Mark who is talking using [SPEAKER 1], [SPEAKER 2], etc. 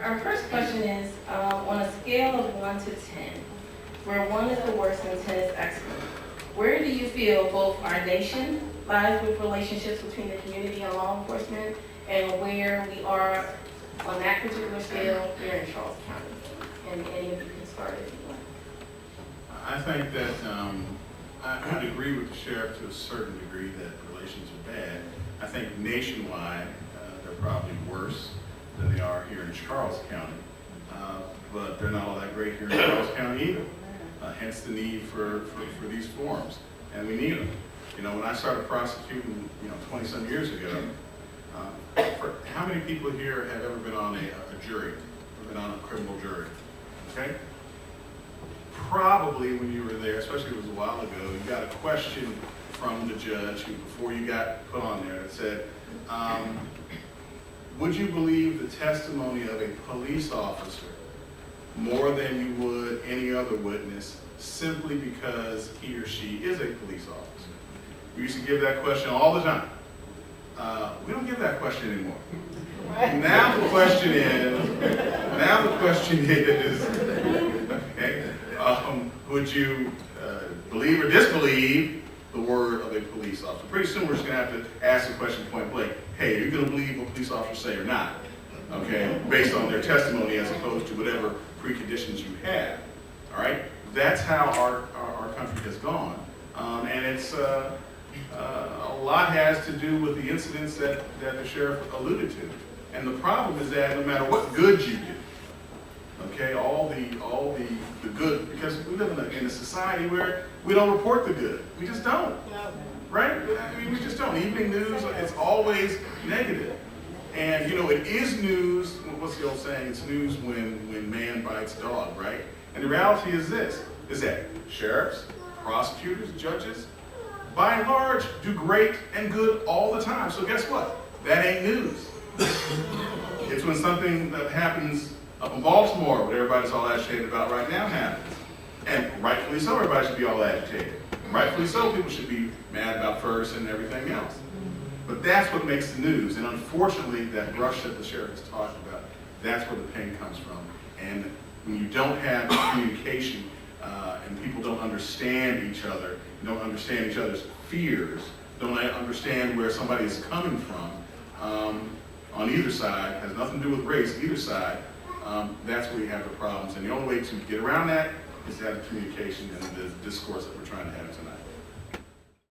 [SPEAKER 1] Our first question is, on a scale of 1 to 10, where 1 is the worst and 10 is excellent, where do you feel both our nation lies with relationships between the community and law enforcement, and where we are on that particular scale here in Charles County? And any of you can start if you want.
[SPEAKER 2] I think that I'd agree with the sheriff to a certain degree that relations are bad. I think nationwide they're probably worse than they are here in Charles County, but they're not all that great here in Charles County either. Hence the need for these forums, and we need them. You know, when I started prosecuting, 20-some years ago, how many people here have ever been on a jury, or been on a criminal jury? Okay? Probably when you were there, especially if it was a while ago, you got a question from the judge before you got put on there that said, would you believe the testimony of a police officer more than you would any other witness simply because he or she is a police officer? We used to give that question all the time. We don't give that question anymore. Now the question is, okay, would you believe or disbelieve the word of a police officer? Pretty soon we're just going to have to ask the question point blank, hey, are you going to believe what police officers say or not? Okay, based on their testimony as opposed to whatever preconditions you have. All right, that's how our country has gone, and it's a lot has to do with the incidents that the sheriff alluded to. And the problem is that no matter what good you do, okay, all the good, because we live in a society where we don't report the good. We just don't, right? I mean, we just don't. Evening news, it's always negative. And it is news. What's the old saying? It's news when man bites dog, right? And the reality is this: is that sheriffs, prosecutors, judges, by and large, do great and good all the time. So guess what? That ain't news. It's when something that happens up in Baltimore, what everybody's all agitated about right now, happens. And rightfully so, everybody should be all agitated. Rightfully so, people should be mad about Ferguson and everything else. But that's what makes the news. And unfortunately, that brush that the sheriff is talking about, that's where the pain comes from. And when you don't have communication and people don't understand each other, don't understand each other's fears, don't understand where somebody is coming from, on either side, has nothing to do with race, either side, that's where you have the problems. And the only way to get around that is to have the communication and the discourse that we're trying to have tonight.